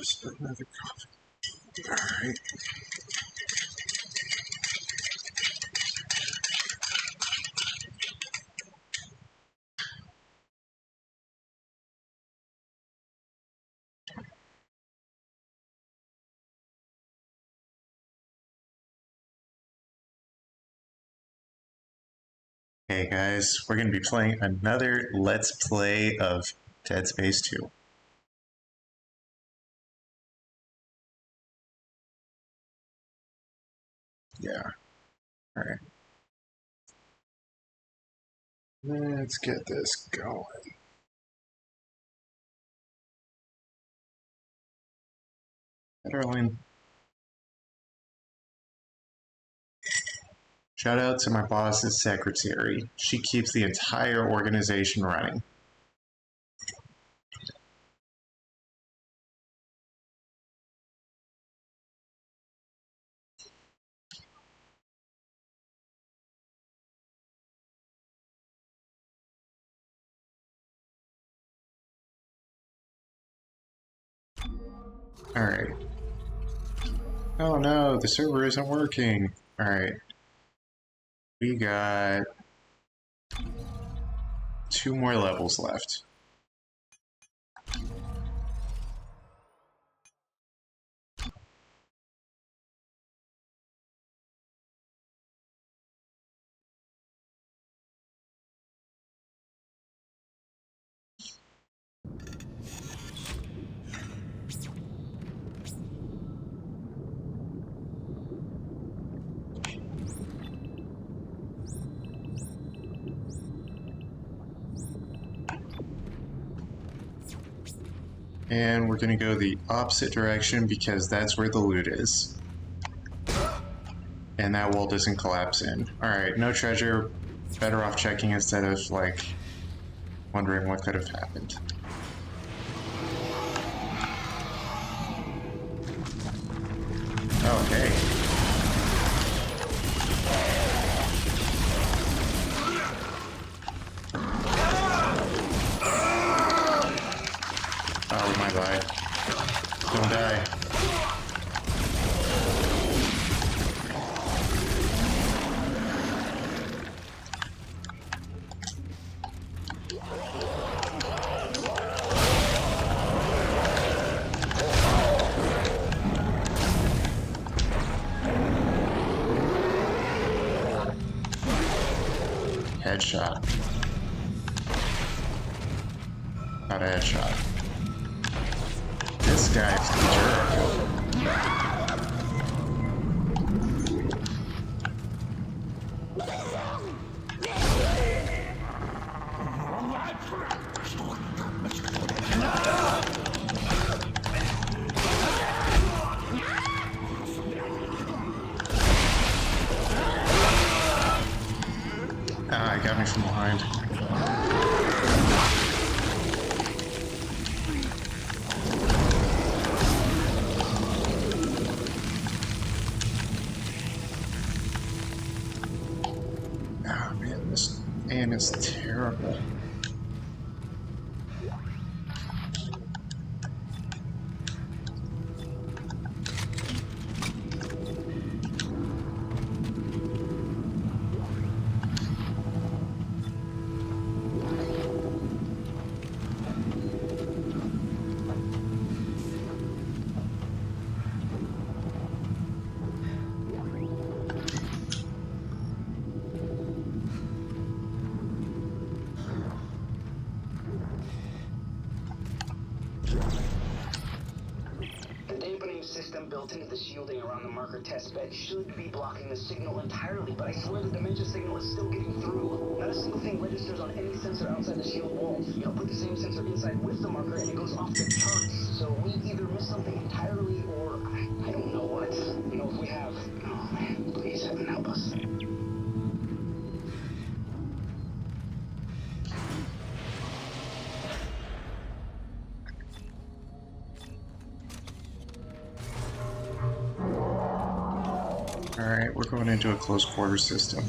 Just another coffee. Alright. Hey guys, we're going to be playing another Let's Play of Dead Space 2. Yeah. Alright. Let's get this going. Darling. Shout out to my boss's secretary. She keeps the entire organization running. Alright. Oh no, the server isn't working. Alright. We got 2 more levels left. And we're gonna go the opposite direction because that's where the loot is. And that wall doesn't collapse in. Alright, no treasure. Better off checking instead of, like, wondering what could have happened. Okay. Oh, we might die. Don't die. Headshot. Not a headshot. This guy's a jerk. Ah, he got me from behind. Oh man, this aim is terrible. System built into the shielding around the marker test bed should be blocking the signal entirely, but I swear the dementia signal is still getting through. Not a single thing registers on any sensor outside the shield walls. You know, put the same sensor inside with the marker and it goes off the charts. So we either miss something entirely or I don't know what. You know, if we have... Oh man, please heaven help us. Alright, we're going into a close quarter system.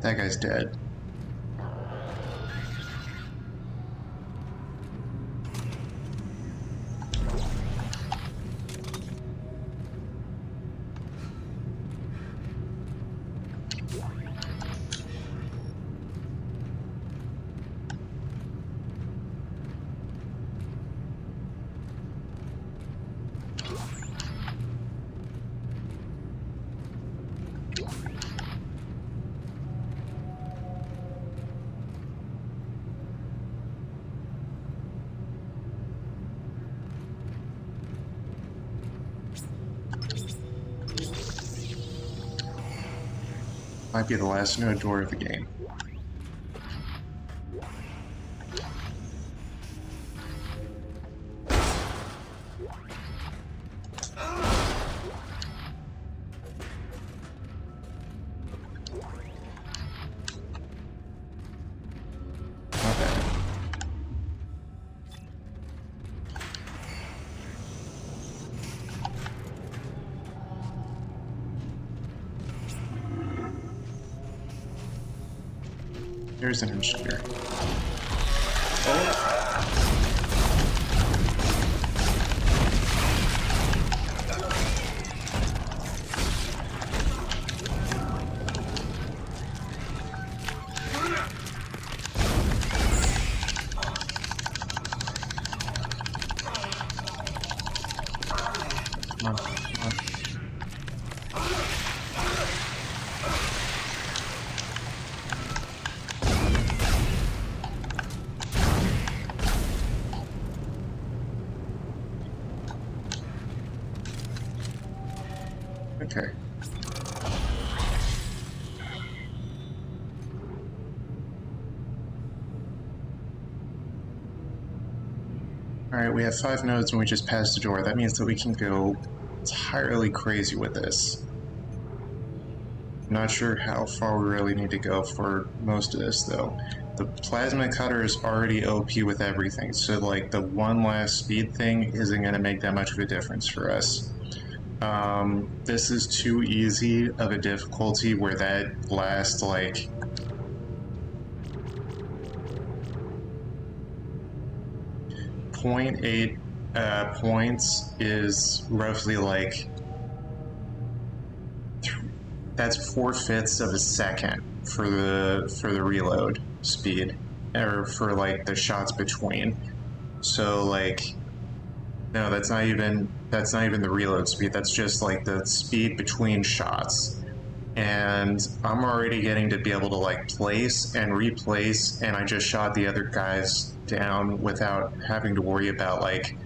That guy's dead. Might be the last node door of the game. Not bad. There's an engineer. Oh. Come on, come on. Okay. Alright, we have 5 nodes and we just passed the door. That means that we can go entirely crazy with this. I'm not sure how far we really need to go for most of this, though. The plasma cutter is already OP with everything, so like the one last speed thing isn't going to make that much of a difference for us. This is too easy of a difficulty where that last, like, .8 points is roughly like that's 4/5 of a second for the reload speed, or for like the shots between. So like, no, that's not even the reload speed. That's just like the speed between shots. And I'm already getting to be able to like place and replace, and I just shot the other guys down without having to worry about like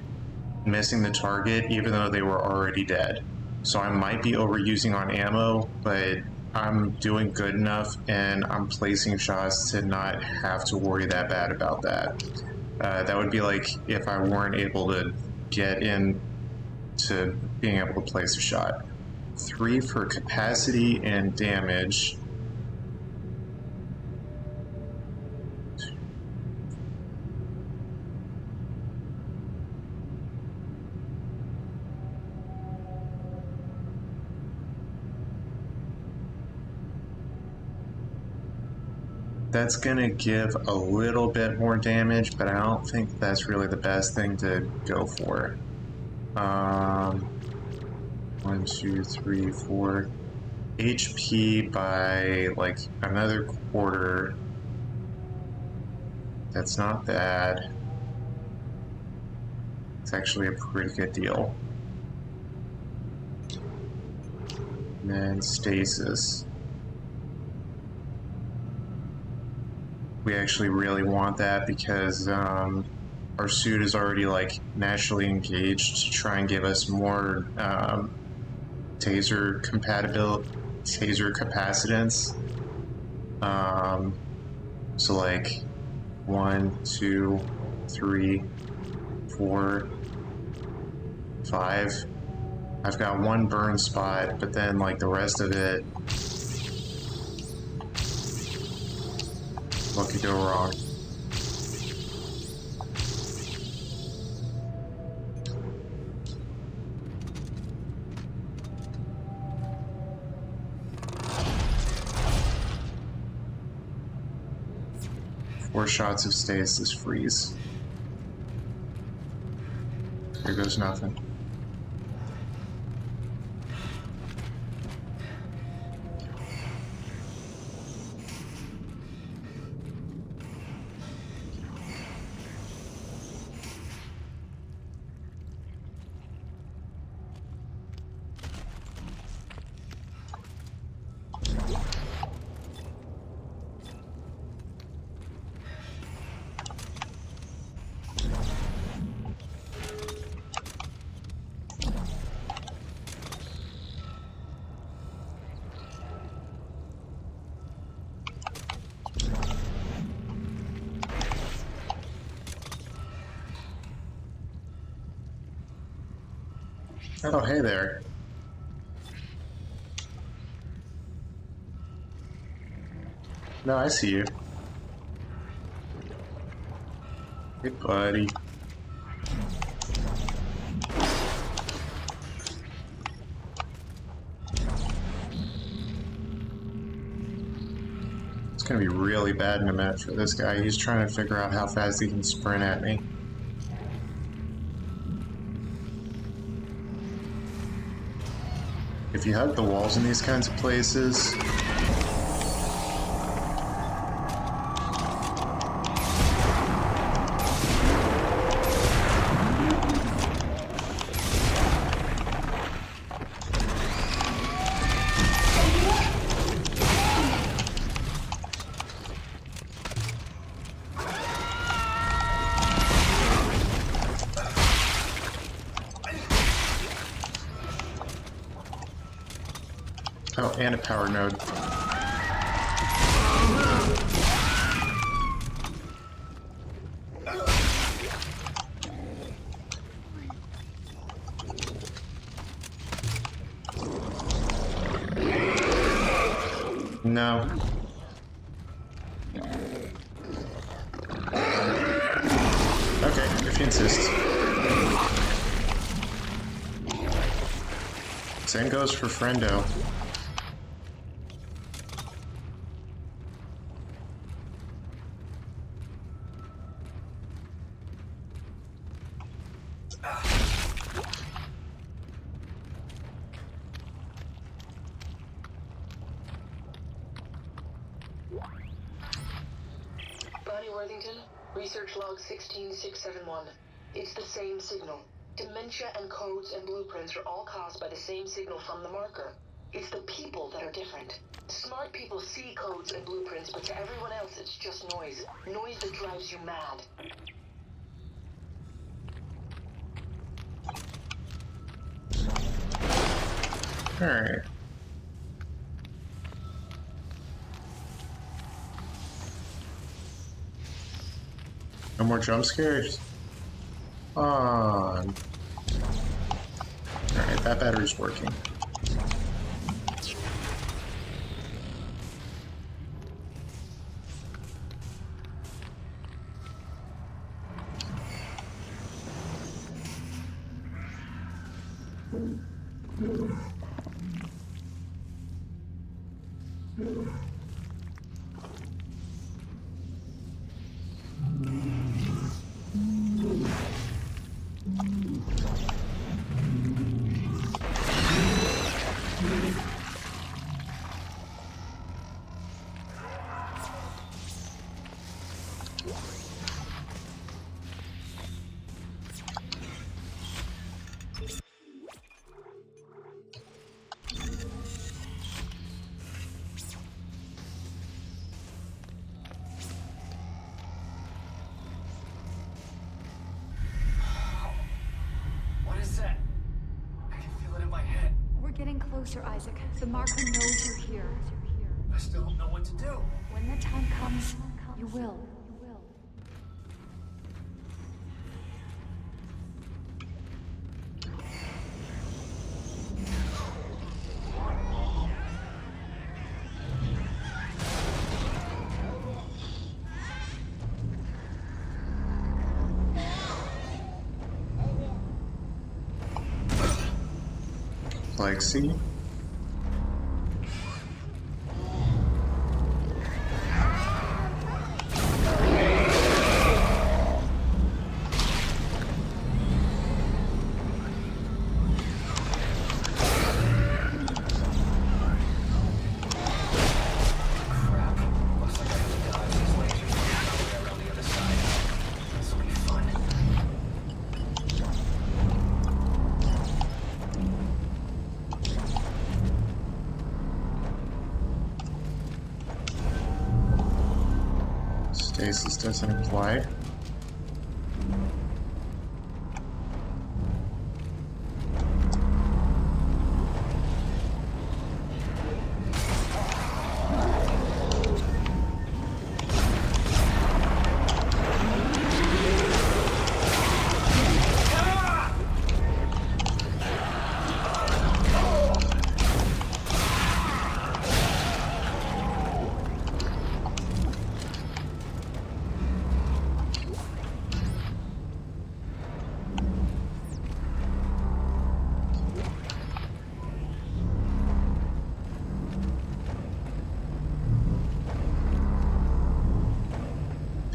missing the target, even though they were already dead. So I might be overusing on ammo, but I'm doing good enough and I'm placing shots to not have to worry that bad about that. That would be like if I weren't able to get in to being able to place a shot. 3 for capacity and damage. That's gonna give a little bit more damage, but I don't think that's really the best thing to go for. 1, 2, 3, 4. HP by like another quarter. That's not bad. It's actually a pretty good deal. And then stasis. We actually really want that because our suit is already like naturally engaged to try and give us more taser capacitance. So like 1, 2, 3, 4, 5. I've got 1 burn spot, but then like the rest of it, what could go wrong? Four shots of stasis freeze. Here goes nothing. Oh, hey there. No, I see you. Hey, buddy. It's gonna be really bad in a minute for this guy. He's trying to figure out how fast he can sprint at me. If you hug the walls in these kinds of places, oh, and a power node. No. Okay, if you insist. Same goes for Friendo. Research log 16671. It's the same signal. Dementia and codes and blueprints are all caused by the same signal from the marker. It's the people that are different. Smart people see codes and blueprints, but to everyone else it's just noise. Noise that drives you mad. Alright. No more jump scares? On. Alright, that battery's working. Closer, Isaac. The marker knows you're here. I still don't know what to do. When the time comes, you will. Lexi? Stasis doesn't apply.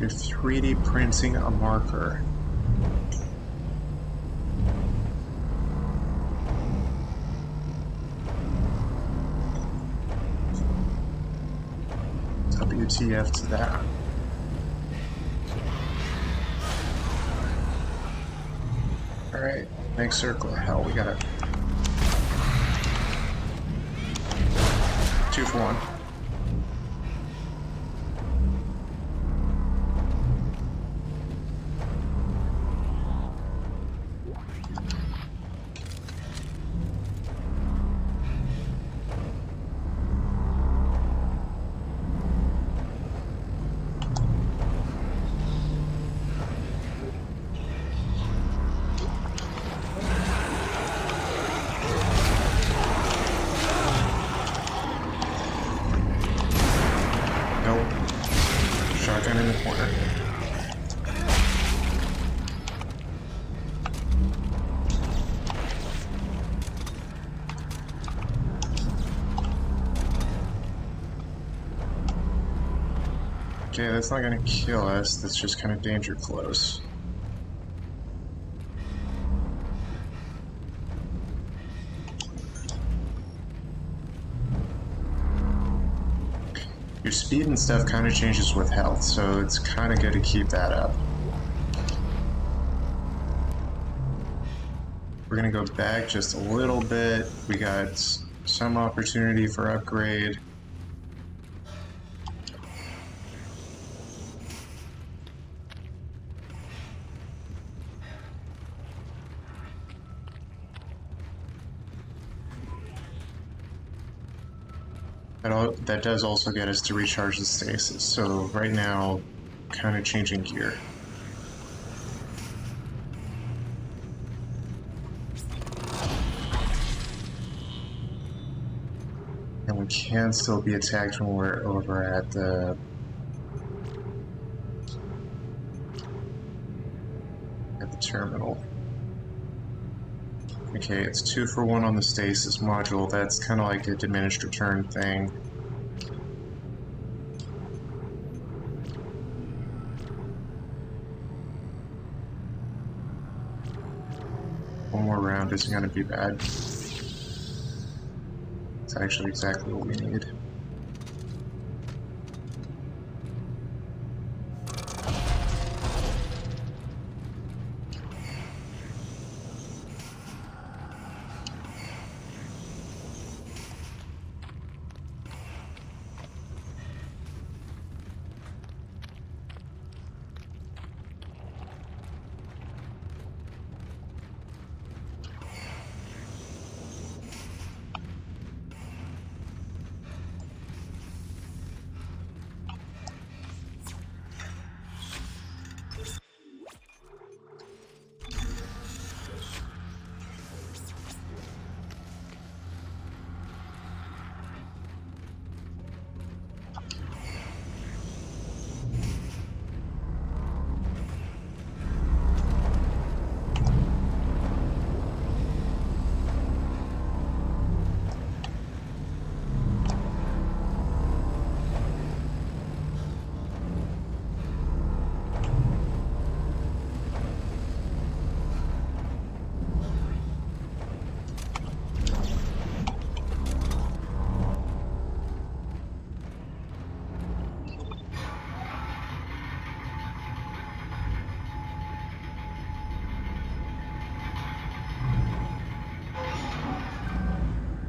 You're 3D printing a marker. WTF to that. Alright, next circle. Hell, we gotta... 2 for 1. Shotgun in the corner. Okay, that's not gonna kill us, that's just kind of danger close. Your speed and stuff kind of changes with health, so it's kind of good to keep that up. We're gonna go back just a little bit. We got some opportunity for upgrade. That does also get us to recharge the stasis, so right now, kind of changing gear. And we can still be attacked when we're over at the... terminal. Okay, it's 2 for 1 on the stasis module. That's kind of like a diminished return thing. One more round isn't going to be bad. It's actually exactly what we need.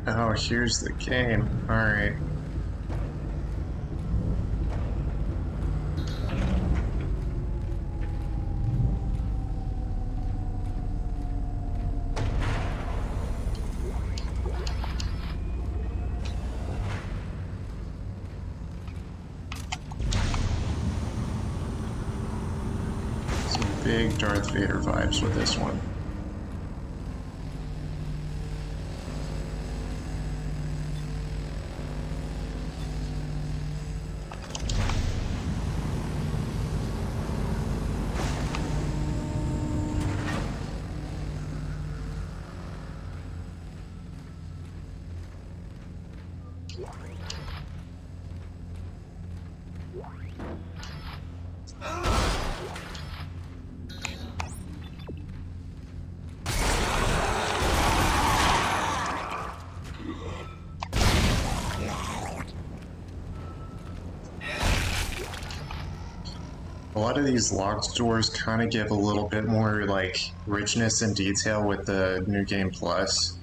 Oh, here's the game. Alright. Some big Darth Vader vibes with this one. A lot of these locked doors kind of give a little bit more like richness and detail with the New Game Plus.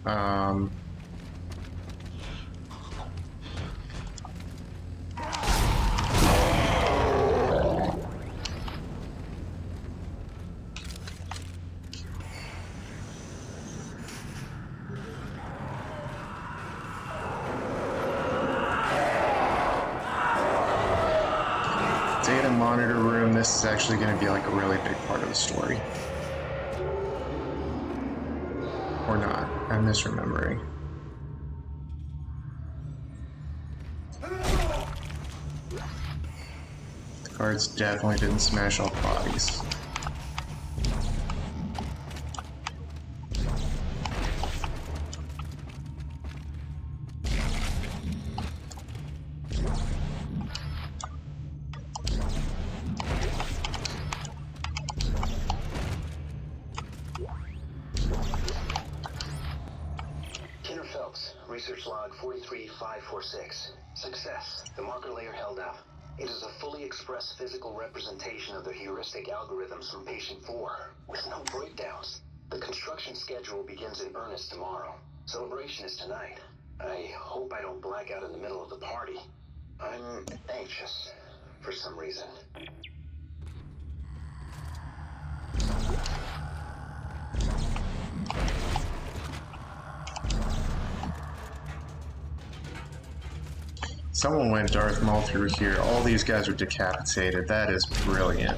Data monitor room, this is actually going to be like a really big part of the story. Or not, I'm misremembering. The guards definitely didn't smash all the bodies. Research log 43546. Success. The marker layer held up. It is a fully expressed physical representation of the heuristic algorithms from patient 4, with no breakdowns. The construction schedule begins in earnest tomorrow. Celebration is tonight. I hope I don't black out in the middle of the party. I'm anxious, for some reason. Someone went Darth Maul through here. All these guys are decapitated. That is brilliant.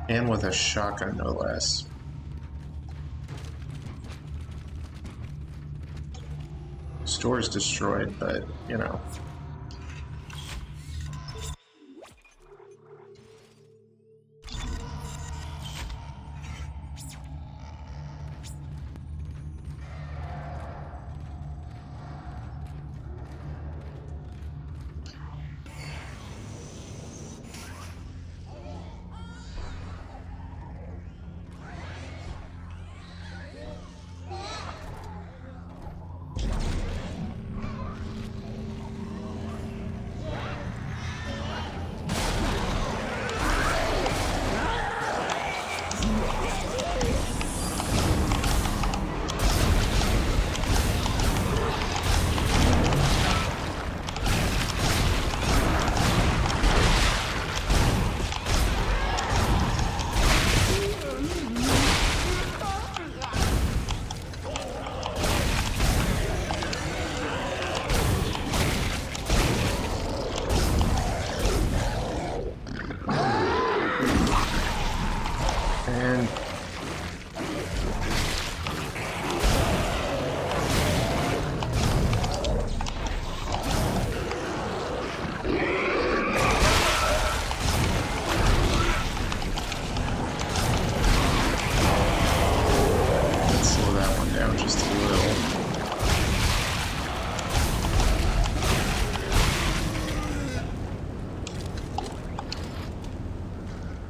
And with a shotgun, no less. Store is destroyed, but, you know.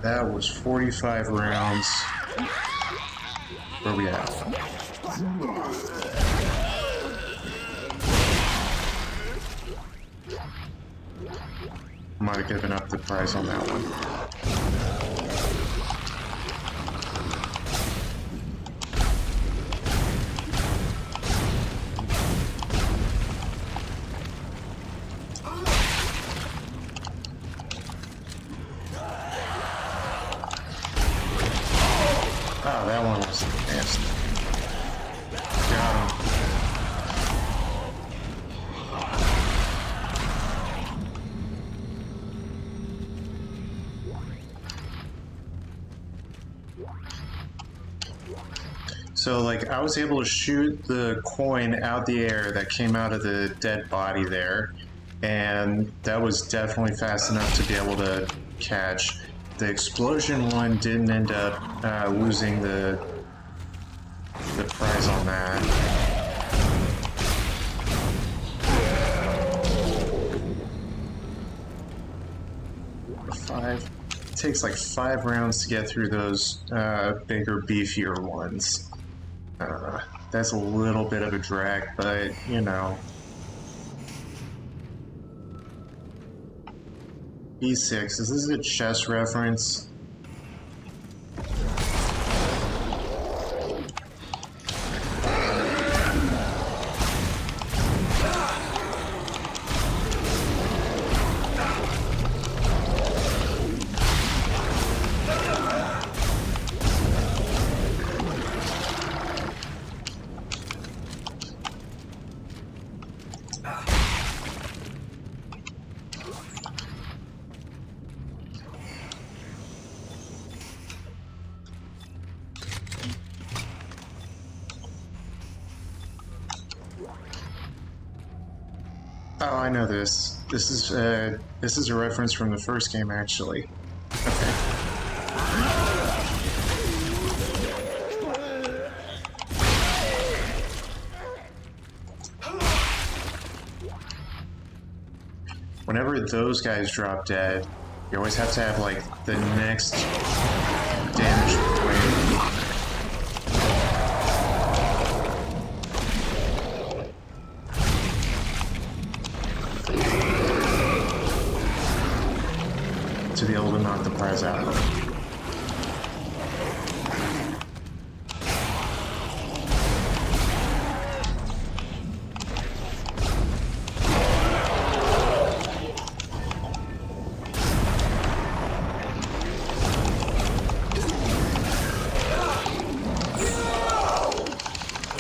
That was 45 rounds. Where we at? Might have given up the prize on that one. Oh, that one was nasty. Got him. So, like, I was able to shoot the coin out the air that came out of the dead body there, and that was definitely fast enough to be able to catch. The explosion one didn't end up losing the prize on that. takes like 5 rounds to get through those bigger, beefier ones. That's a little bit of a drag, but you know. E6, is this a chess reference? Oh, I know this. This is a reference from the first game, actually. Okay. Whenever those guys drop dead, you always have to have like the next damage wave. To be able to knock the prize out.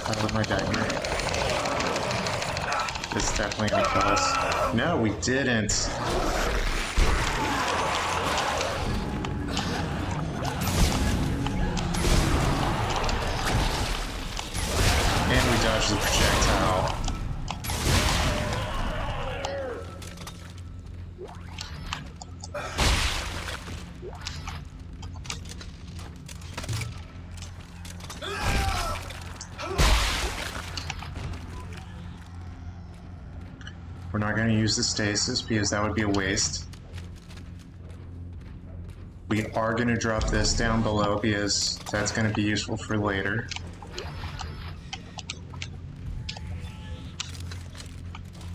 How am I dying here? It's definitely gonna kill us. No, we didn't. Dodge the projectile. We're not going to use the stasis because that would be a waste. We are going to drop this down below because that's going to be useful for later.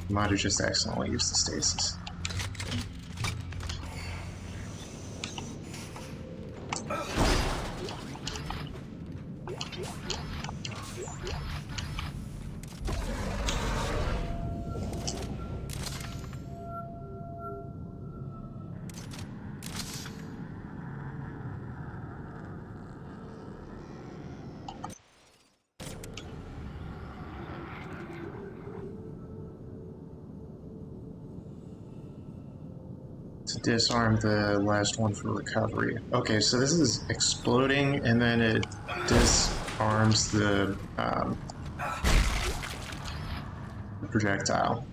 Might have just accidentally used the stasis. To disarm the last one for recovery. Okay, so this is exploding and then it disarms the projectile.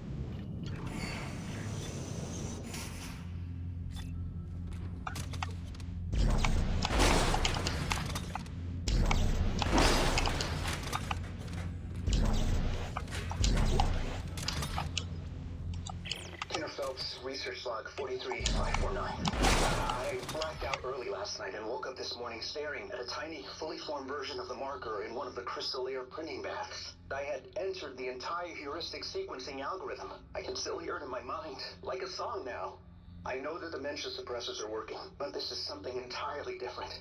Research log 43549. I blacked out early last night and woke up this morning staring at a tiny, fully formed version of the marker in one of the crystal layer printing baths. I had entered the entire heuristic sequencing algorithm. I can still hear it in my mind, like a song now. I know that dementia suppressors are working, but this is something entirely different.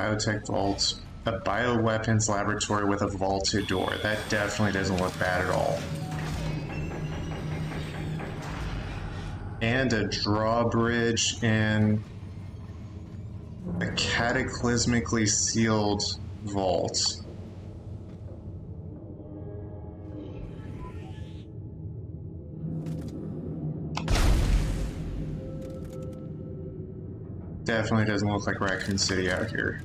Biotech vault. A bioweapons laboratory with a vaulted door. That definitely doesn't look bad at all. And a drawbridge in a cataclysmically sealed vault. Definitely doesn't look like Raccoon City out here.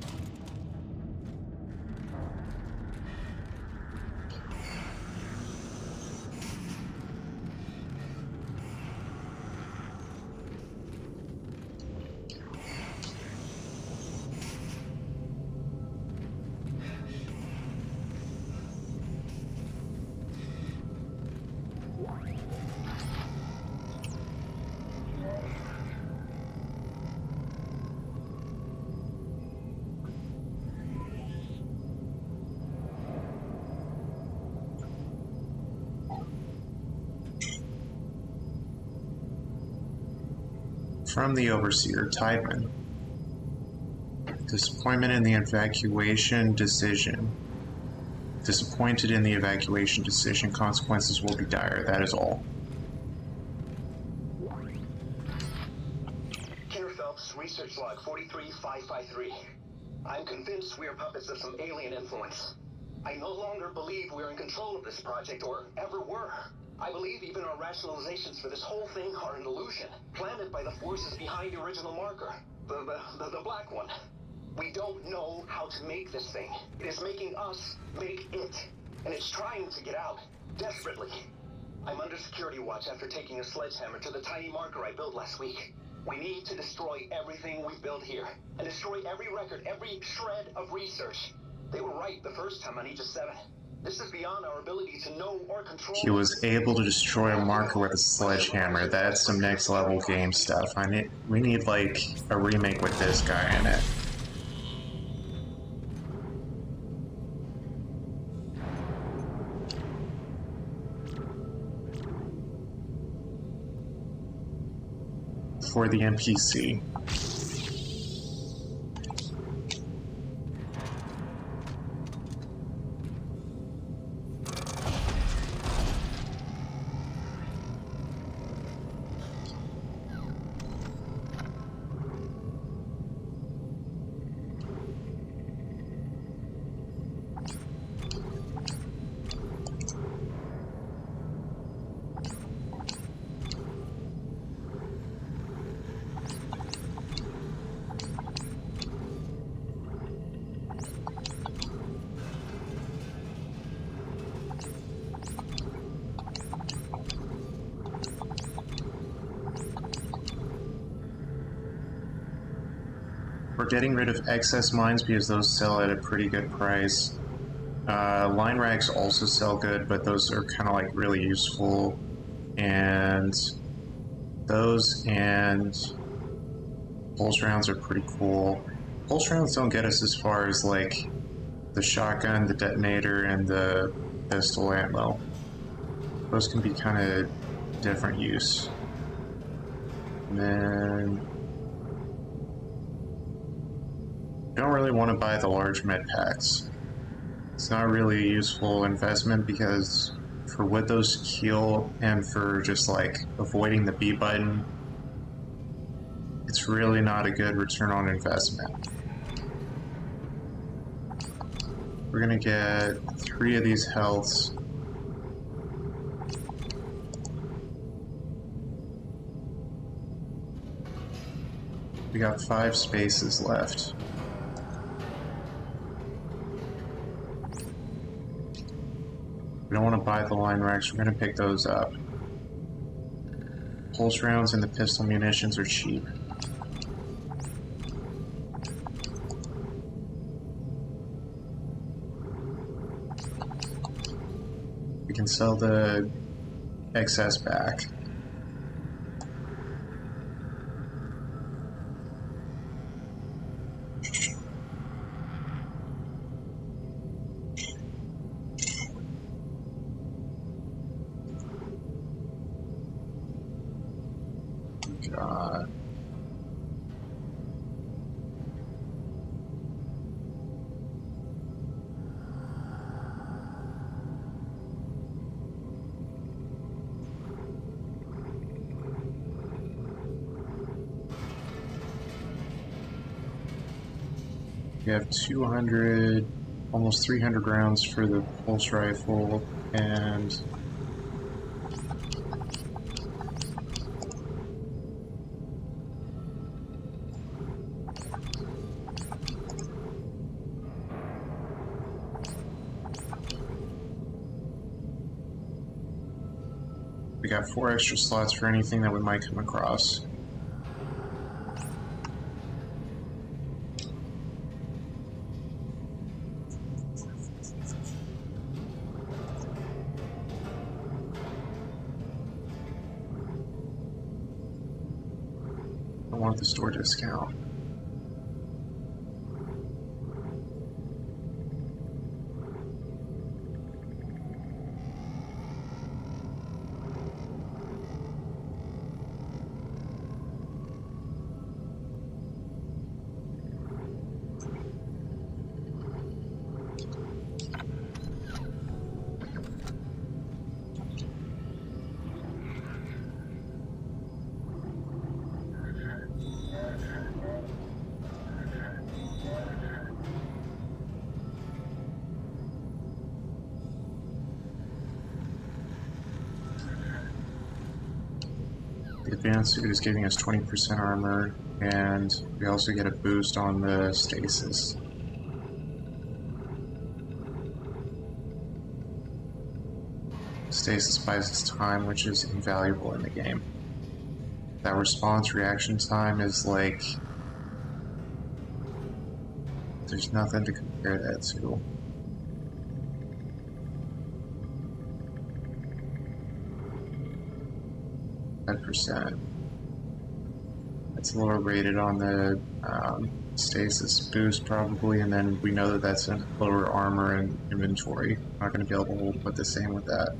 From the Overseer, Tideman. Disappointment in the evacuation decision. Disappointed in the evacuation decision. Consequences will be dire. That is all. Here, Phelps, research log 43553. I'm convinced we are puppets of some alien influence. I no longer believe we're in control of this project, or ever were. I believe even our rationalizations for this whole thing are an illusion, planted by the forces behind the original marker, the black one. We don't know how to make this thing. It is making us make it, and it's trying to get out, desperately. I'm under security watch after taking a sledgehammer to the tiny marker I built last week. We need to destroy everything we've built here, and destroy every record, every shred of research. They were right the first time on Aegis 7. This is beyond our ability to know or control. He was able to destroy a marker with a sledgehammer. That's some next level game stuff. We need like a remake with this guy in it. For the NPC. We're getting rid of excess mines because those sell at a pretty good price. Line rags also sell good, but those are kind of like really useful. And those and pulse rounds are pretty cool. Pulse rounds don't get us as far as like the shotgun, the detonator, and the pistol ammo. Those can be kind of different use. And then I don't really want to buy the large med packs. It's not really a useful investment because for what those heal and for just like avoiding the B button, it's really not a good return on investment. We're gonna get 3 of these healths. We got 5 spaces left. We don't want to buy the line racks, we're going to pick those up. Pulse rounds and the pistol munitions are cheap. We can sell the excess back. God. We have 200, almost 300 rounds for the pulse rifle, and we got 4 extra slots for anything that we might come across. I want the store discount. The advanced suit is giving us 20% armor, and we also get a boost on the stasis. Stasis buys us time, which is invaluable in the game. That response reaction time is like... there's nothing to compare that to. %. It's lower rated on the stasis boost probably, and then we know that that's in lower armor and inventory. Not going to be able to hold with the same with that.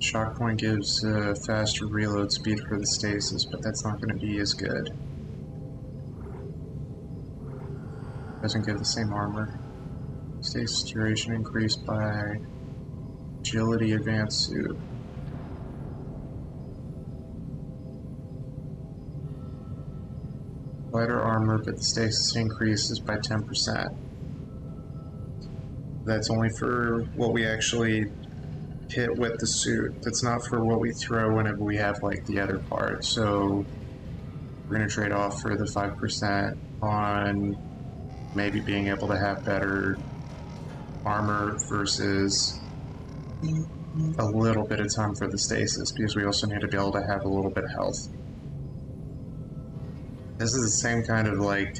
Shock point gives faster reload speed for the stasis, but that's not going to be as good. Doesn't give the same armor. Stasis duration increased by agility advanced suit. Lighter armor, but the stasis increases by 10%. That's only for what we actually hit with the suit. That's not for what we throw whenever we have like the other part. So we're going to trade off for the 5% on maybe being able to have better armor versus a little bit of time for the stasis, because we also need to be able to have a little bit of health. This is the same kind of like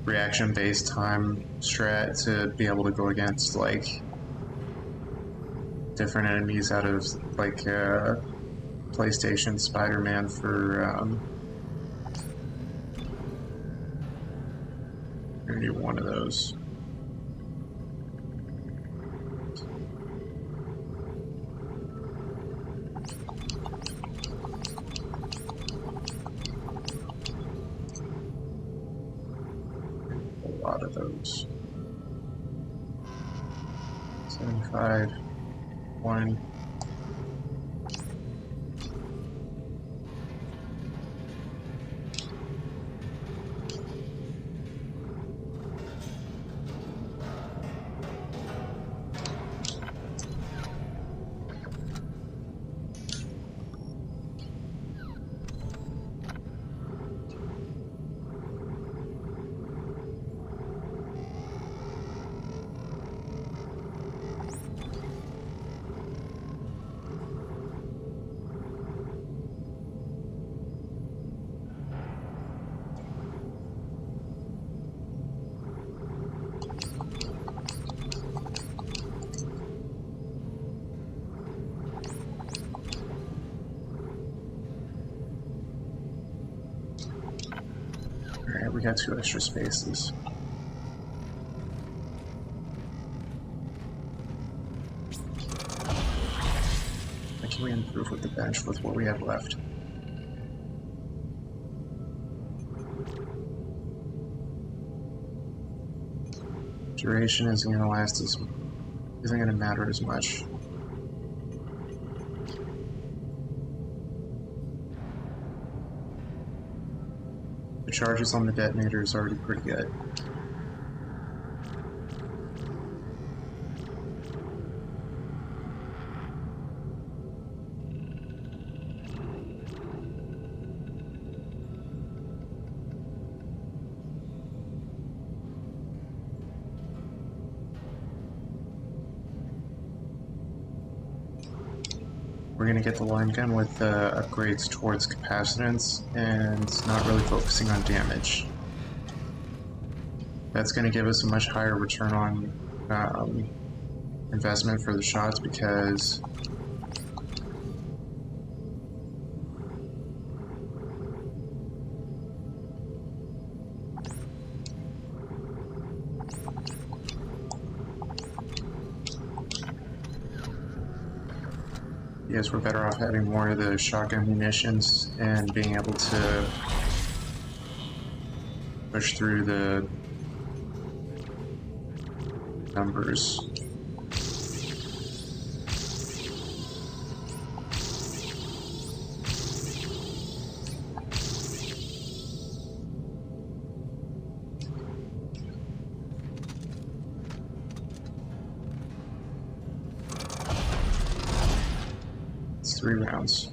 reaction-based time strat to be able to go against like different enemies out of like PlayStation Spider-Man for I need one of those. A lot of those. 75, 1. Alright, we got 2 extra spaces. What can we improve with the bench with what we have left? Duration isn't going to last as... isn't going to matter as much. The charges on the detonator is already pretty good. We're going to get the line gun with upgrades towards capacitance and not really focusing on damage. That's going to give us a much higher return on investment for the shots because yes, we're better off having more of the shotgun munitions and being able to push through the numbers. It's 3 rounds.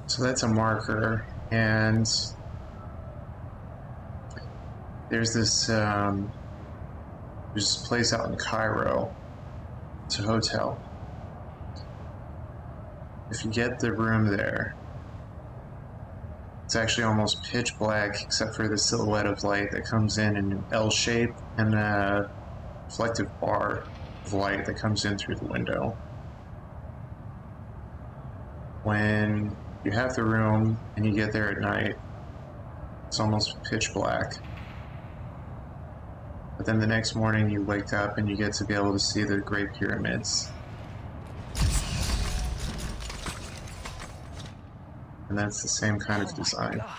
So that's a marker, and there's this place out in Cairo. It's a hotel. If you get the room there, it's actually almost pitch black except for the silhouette of light that comes in an L shape and a reflective bar of light that comes in through the window. When you have the room and you get there at night, it's almost pitch black. But then the next morning you wake up and you get to be able to see the Great Pyramids. And that's the same kind of design. God.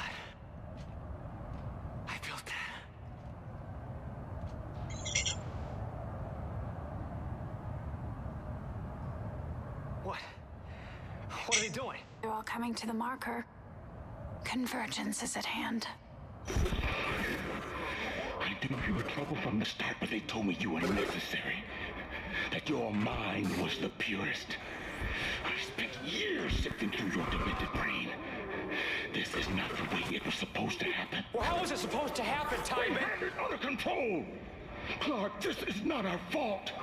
I built that. What? What are they doing? They're all coming to the marker. Convergence is at hand. I knew you were trouble from the start, but they told me you were necessary. That your mind was the purest. I spent years sifting through your demented brain. This is not the way it was supposed to happen. Well, how was it supposed to happen, We Timon? had it under control. Clark, this is not our fault.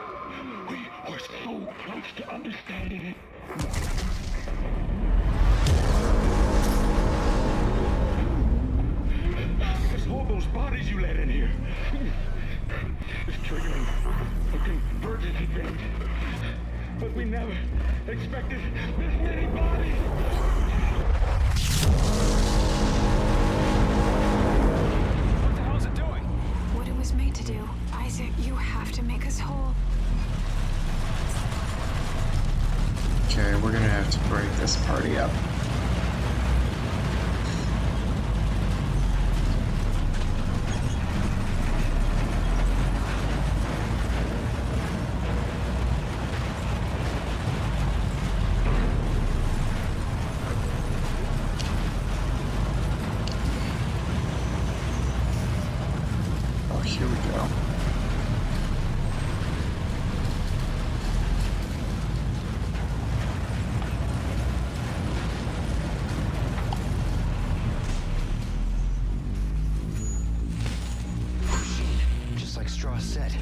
We were so close to understanding it. Just hold those bodies you let in here. It's triggering a convergence event. But we never expected this many bodies. What the hell is it doing? What it was made to do. Isaac, you have to make us whole. Okay, we're gonna have to break this party up. Oh, here we go. Just like Straw said.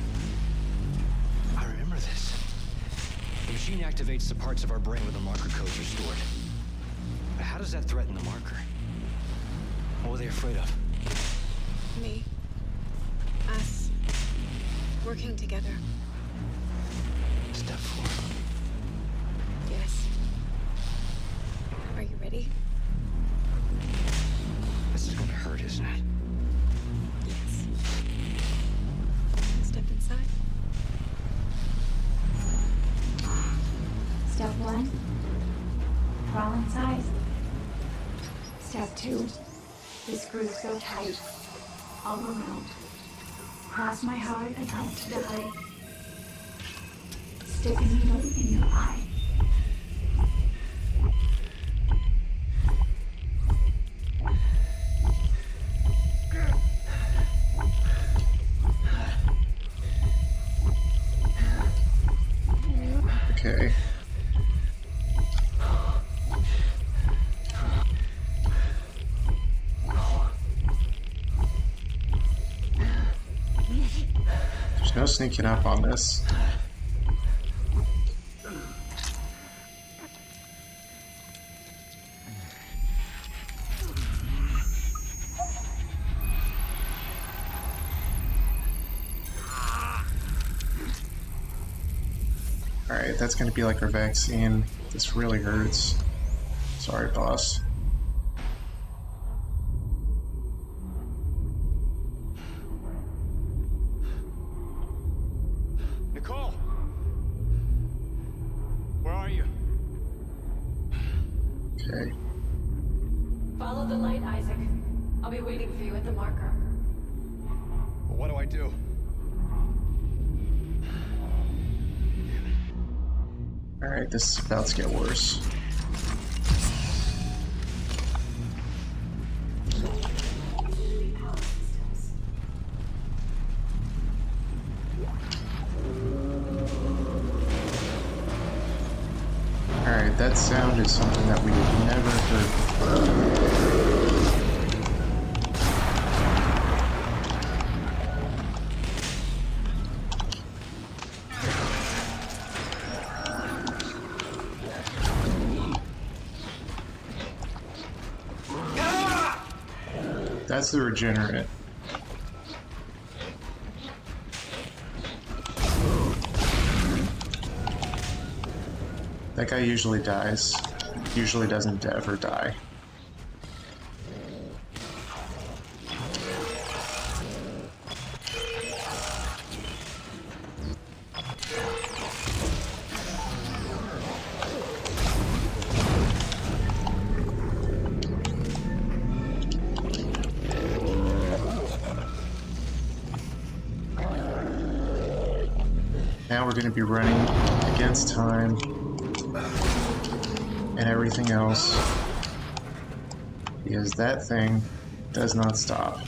I remember this. The machine activates the parts of our brain where the marker codes are stored. But how does does that threaten the marker? What were they afraid of? Me. Us. Working together. Step 4. Yes. Are you ready? This is gonna hurt, isn't it? Yes. Step inside. Step 1. Crawl inside. Step 2. The screws go tight. All around. Cross my heart about to die. Stick a needle in your eye. Okay. There's no sneaking up on this. Alright, that's gonna be like our vaccine. This really hurts. Sorry, boss. Nicole! Where are you? Okay. Follow the light, Isaac. I'll be waiting for you at the marker. Well, what do I do? Alright, this is about to get worse. Alright, that sound is something that we've never heard before. That's the Regenerant. That guy usually dies. Usually doesn't ever die. Now we're going to be running against time and everything else because that thing does not stop.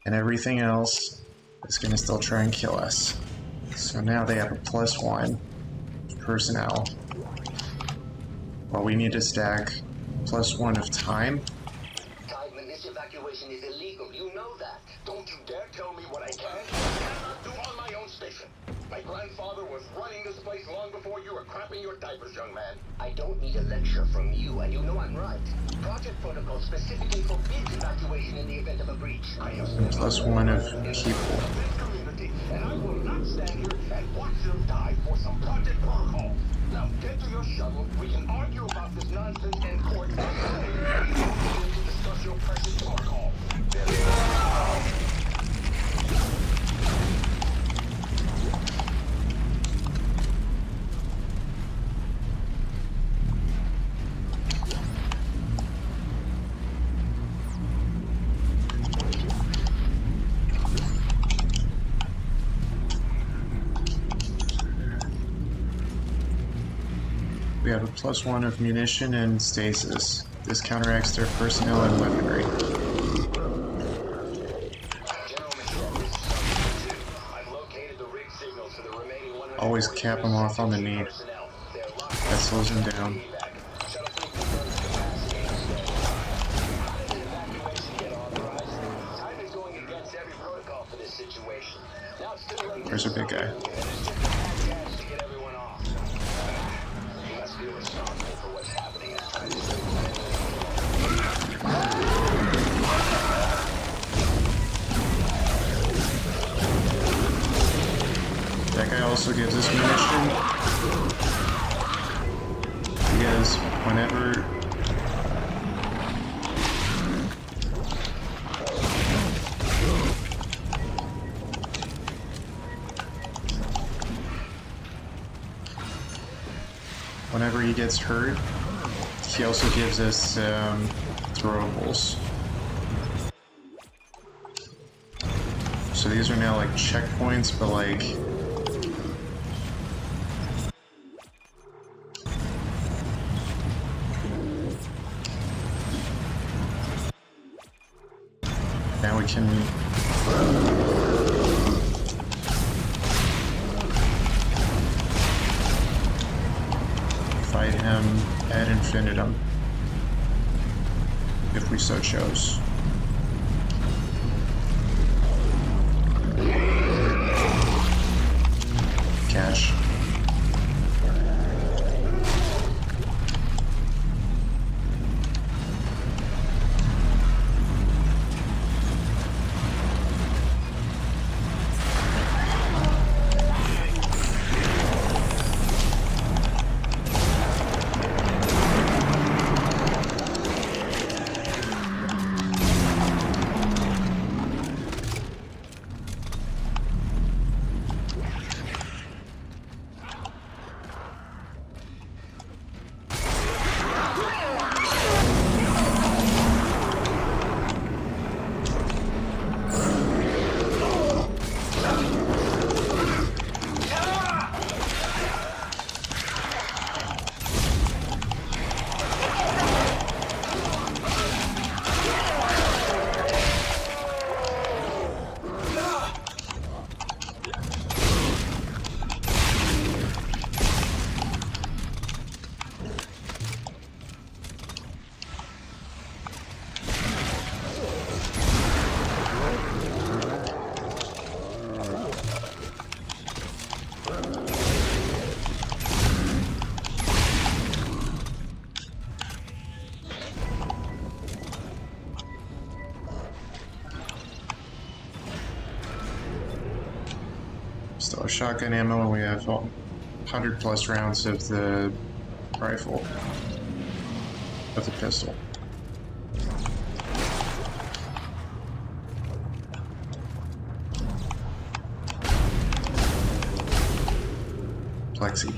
And everything else is going to still try and kill us. So now they have a +1 personnel while we need to stack +1 of time. Tideman, this evacuation is illegal. You know that. Don't you dare tell me what I can and cannot do on my own station. My grandfather was running this place long before you were crapping your diapers, young man. I don't need a lecture from you, and you know I'm right. Project protocol specifically forbids evacuation in the event of a breach. I have spent +1 of people. this community, and I will not stand here and watch them die for some project protocol. Now get to your shuttle. We can argue about this nonsense in court. We don't need to discuss your precious protocol. We have a +1 of munition and stasis. This counteracts their personnel and weaponry. Always cap them off on the knee. That slows them down. There's a big guy. gives us munition. Because whenever he gets hurt, he also gives us throwables. So these are now like checkpoints, but like now we can fight him ad infinitum if we so chose. Catch. Still have shotgun ammo, and we have 100 plus rounds of the rifle, of the pistol. Plexi.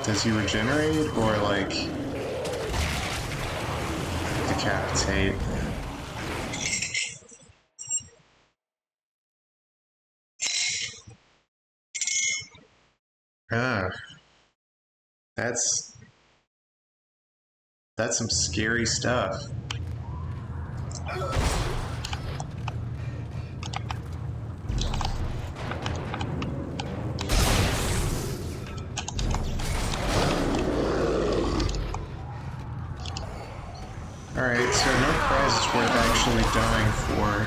Does he regenerate or like decapitate? That's some scary stuff. Alright, so no prize is worth actually dying for.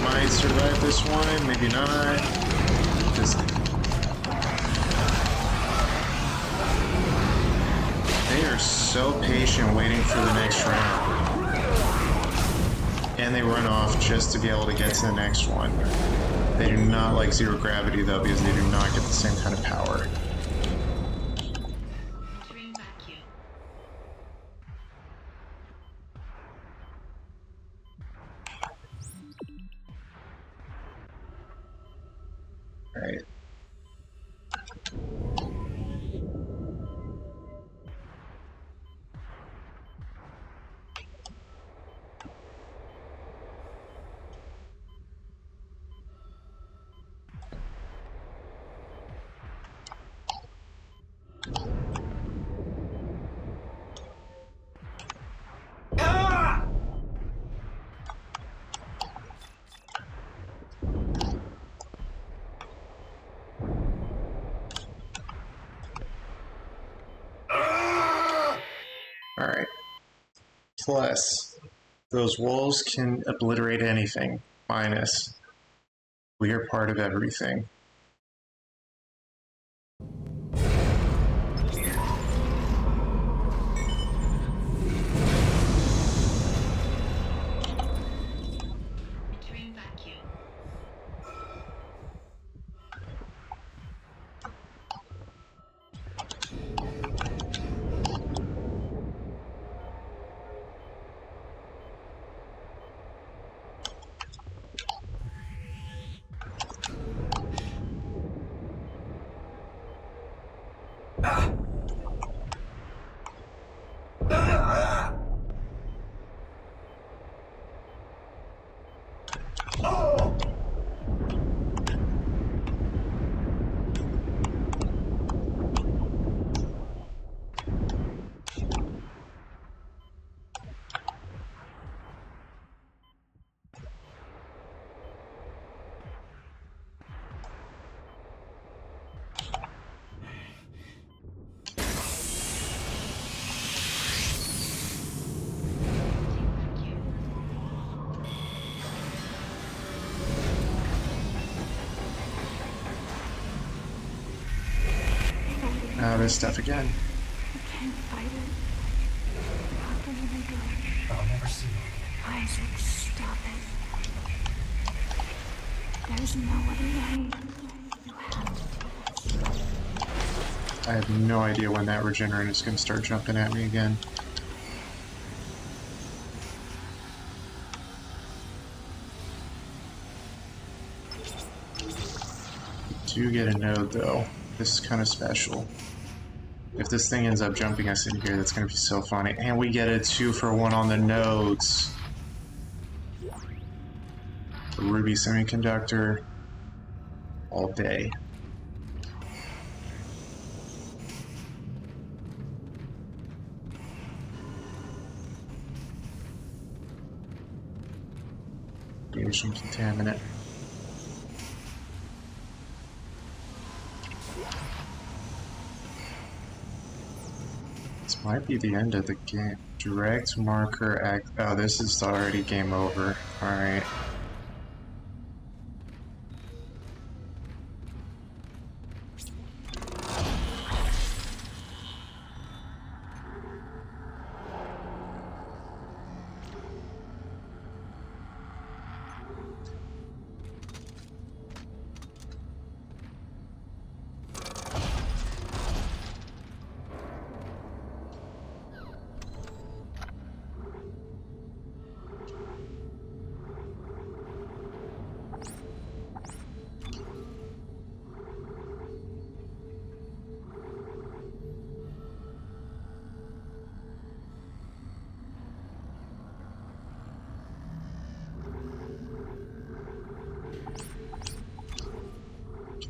Might survive this one, maybe not. Just they are so patient waiting for the next round. And they run off just to be able to get to the next one. They do not like zero gravity though, because they do not get the same kind of power. Alright. Alright. Plus, those wolves can obliterate anything. Minus, we are part of everything. Entering vacuum. Now this stuff again. I can't fight it. How can you do it? I'll never see you again. Isaac, stop it. There's no other way. You have to do this. I have no idea when that Regenerant is going to start jumping at me again. Do get a node though. This is kind of special. If this thing ends up jumping us in here, that's going to be so funny. And we get a 2-for-1 on the nodes. The Ruby Semiconductor all day. Radiation contaminant. This might be the end of the game. Direct marker act. Oh, this is already game over. Alright.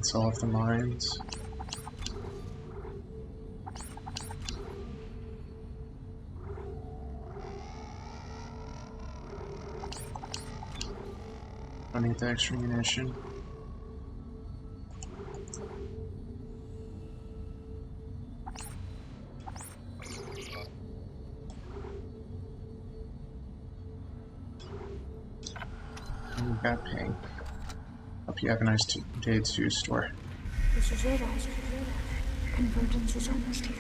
Solve the mines. I need the extra munition. And we got ping. Hope you have a nice day too, store. This is it, Isaac. Convergence is almost here.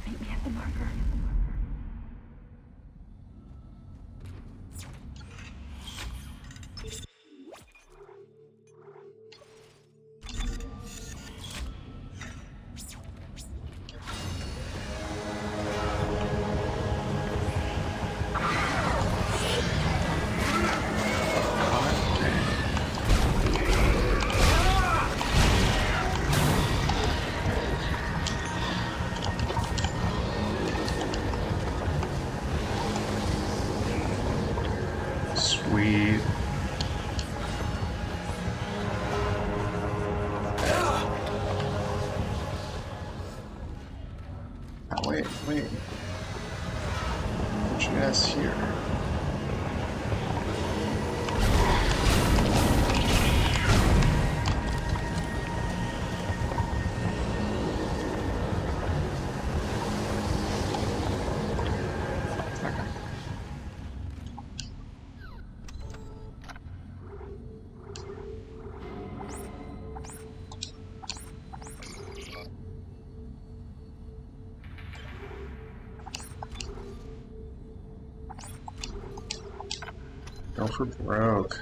Meet me at the marker. Sweet. Oh, wait. Put your ass here. Go for broke.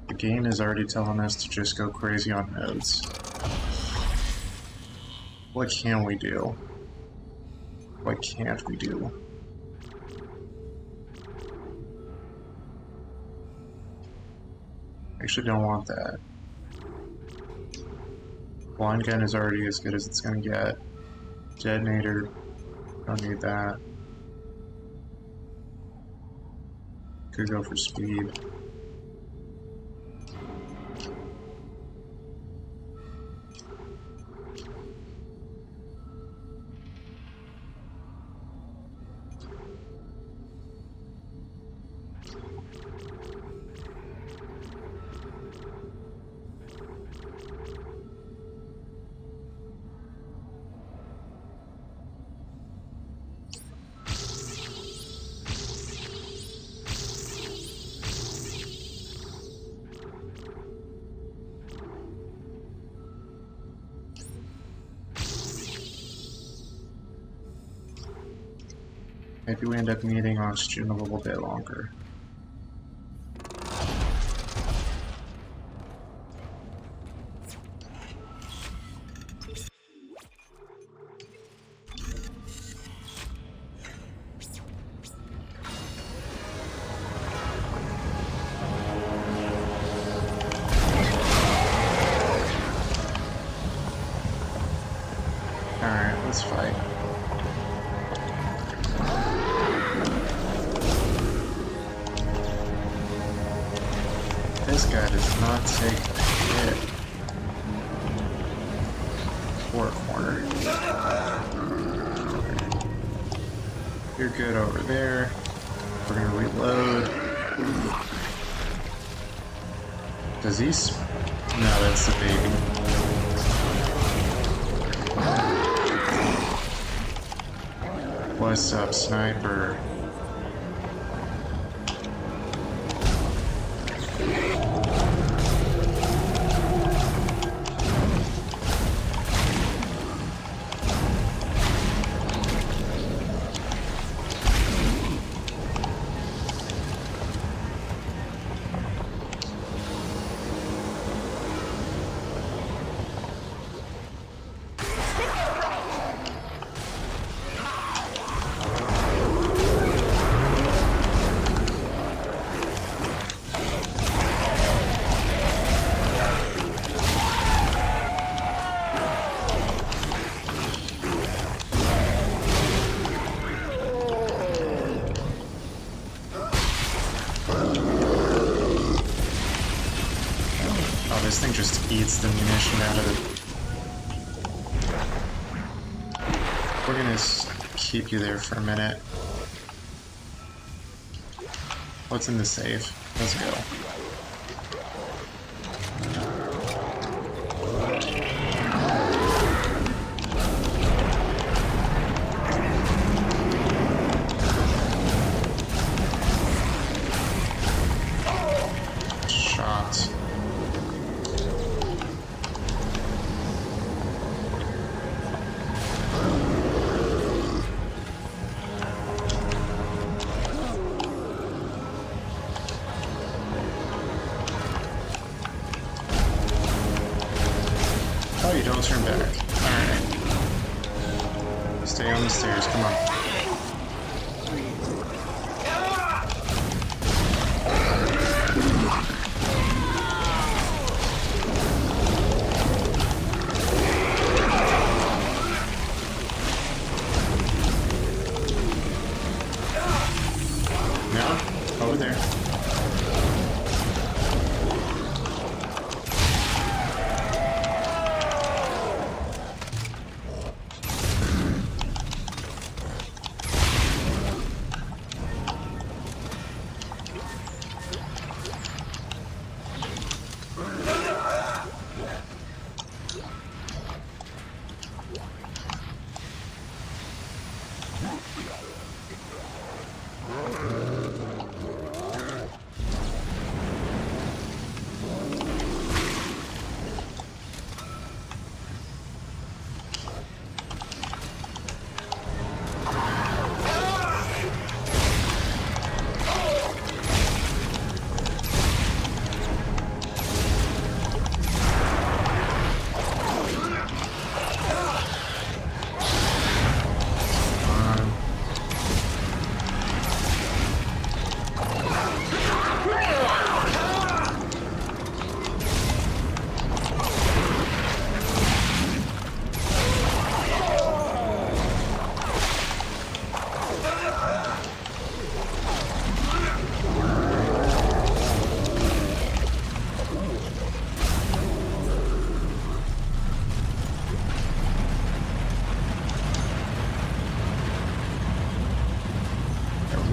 The game is already telling us to just go crazy on nodes. What can we do? What can't we do? Actually don't want that. Blind gun is already as good as it's gonna get. Detonator, don't need that. Could go for speed. Maybe we end up needing oxygen a little bit longer. Alright, let's fight. This guy does not take a hit. Or a corner. You're good over there. We're gonna reload. Does he no, that's the baby. What's up, sniper? This thing just eats the munition out of it. We're gonna keep you there for a minute. What's in the safe? Let's go. Shots. Oh, you don't turn back. Alright. Stay on the stairs, come on. No? Over there.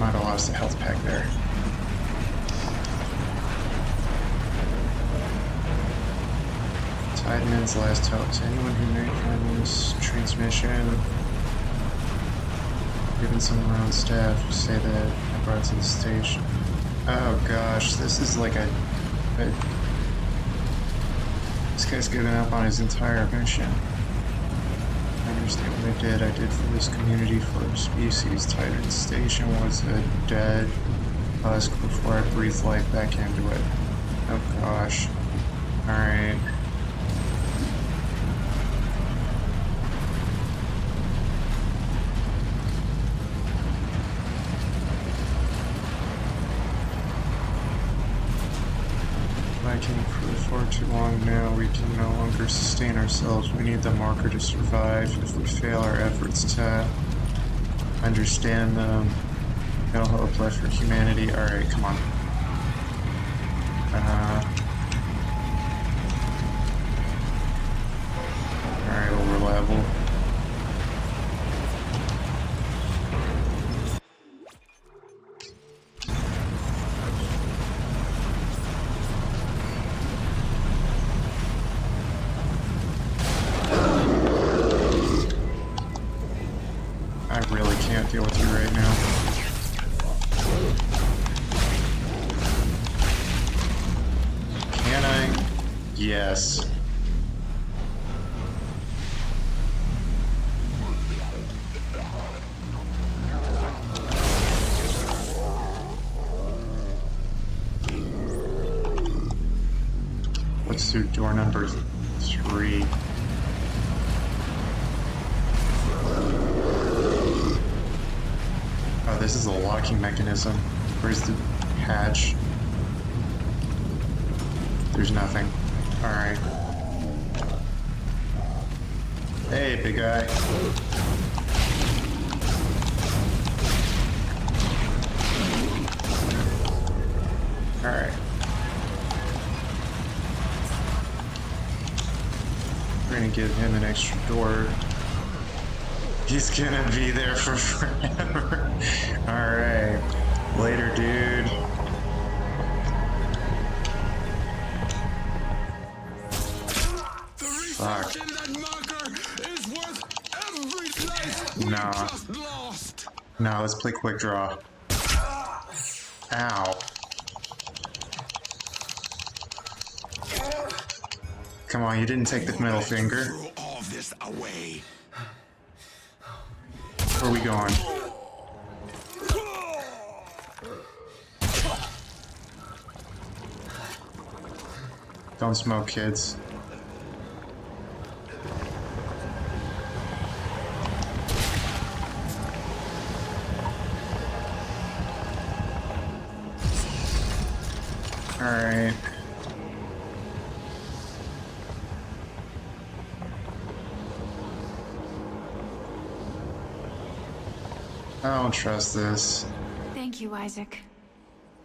Might have lost a health pack there. Tideman's last hope. To anyone who may find this transmission, given some around staff, say that I brought it to the station. Oh gosh, this is like a this guy's given up on his entire mission. I understand what I did for this community, for our species. Titan Station was a dead husk before I breathed life back into it. Oh gosh. Alright. Viking for far too long now. We can no longer sustain ourselves. We need the marker to survive. If we fail our efforts to understand them, no hope left for humanity. Alright, come on. Alright, over level. Deal with you right now. Can I? Yes. Let's do door number 3. This is a locking mechanism. Where's the hatch? There's nothing. Alright. Hey, big guy. Alright. We're gonna give him an extra door. He's gonna be there for forever. Alright. Later, dude. Fuck. Nah. No, let's play quick draw. Ow. Come on, you didn't take the middle finger. Where are we going? Don't smoke, kids. Alright. I don't trust this. Thank you, Isaac.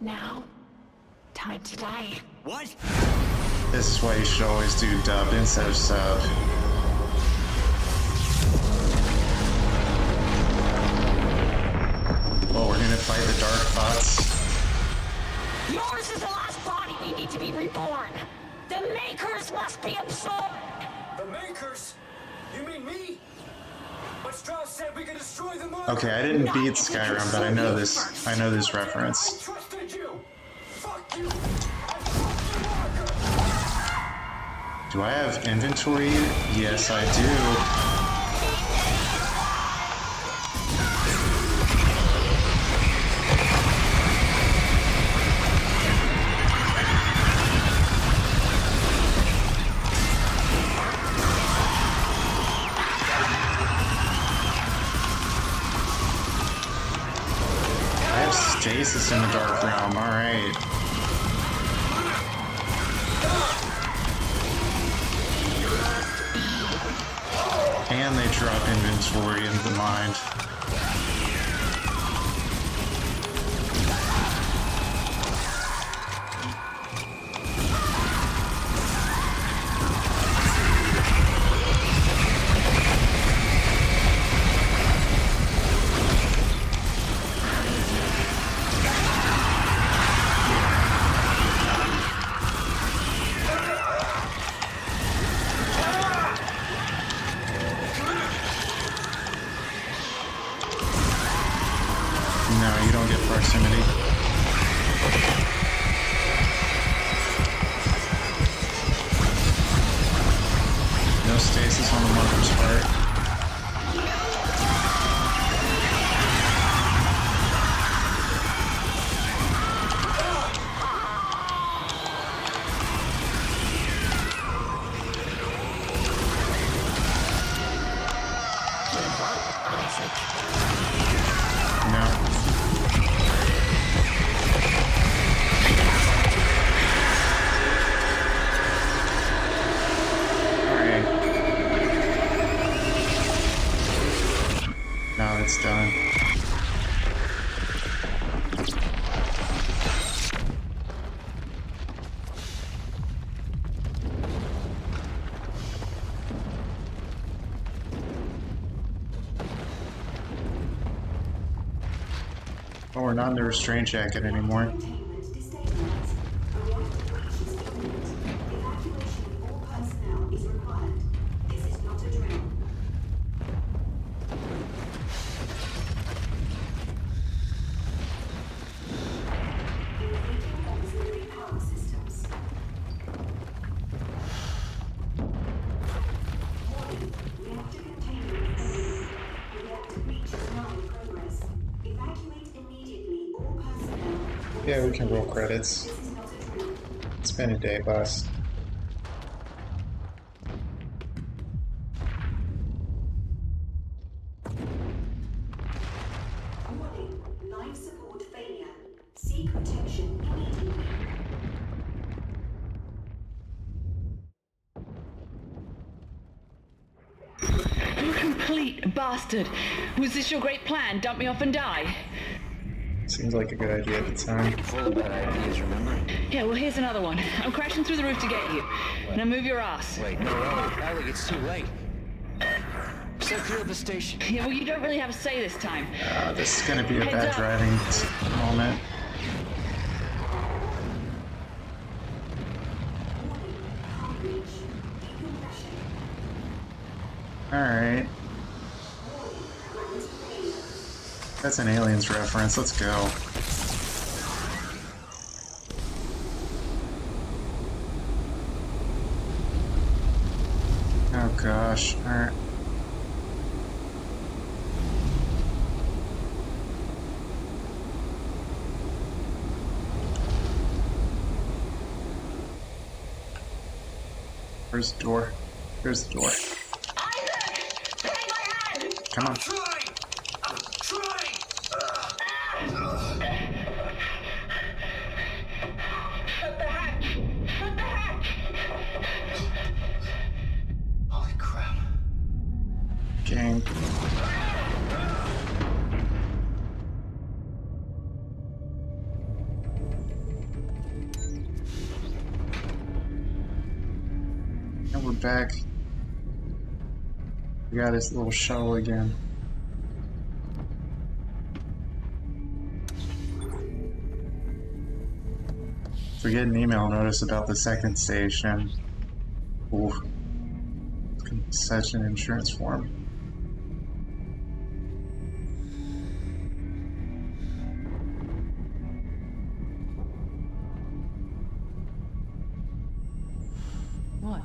Now, time to die. What? This is why you should always do dub instead of sub. Well, we're gonna fight the dark bots. Yours is the last body we need to be reborn. The Makers must be absorbed. The Makers? You mean me? But Strauss said we could destroy the marker. Okay, I didn't beat Skyrim, but I know this reference. I trusted you. Fuck you. Do I have inventory? Yes, I do. Stasis in the Dark Realm, alright. And they drop inventory into the mind. No, you don't get proximity. No stasis on the marker's part. Now it's done. Oh, we're not in the restraint jacket anymore. Yeah, we can roll credits. It's been a day, boss. Warning, life support failure. Seek protection immediately. You complete bastard! Was this your great plan? Dump me off and die? Seems like a good idea at the time. Full of bad ideas, remember? Yeah, well, here's another one. I'm crashing through the roof to get you. Now move your ass. Wait, no, Ellie, it's too late. Stay clear of the station. Yeah, well, you don't really have a say this time. This is gonna be a Heads bad up. driving moment. Alright. That's an Aliens reference, let's go. Oh gosh, alright. Where's the door? There's the door. Come on. I'm trying! Holy crap. Gang. And we're back. We got his little shuttle again. We get an email notice about the second station. Ooh. Such an insurance form. What?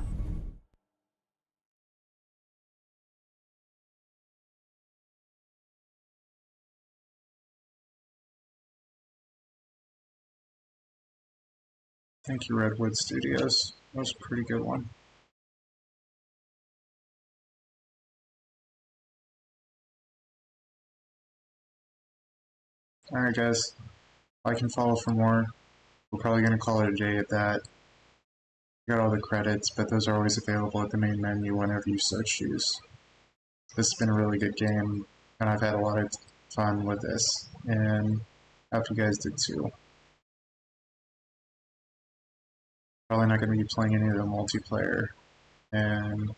Thank you, Redwood Studios. That was a pretty good one. Alright guys, like and follow for more. We're probably going to call it a day at that. Got all the credits, but those are always available at the main menu whenever you so choose. This has been a really good game, and I've had a lot of fun with this, and I hope you guys did too. Probably not going to be playing any of the multiplayer, and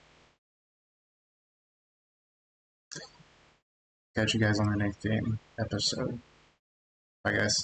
catch you guys on the next game episode. Bye guys.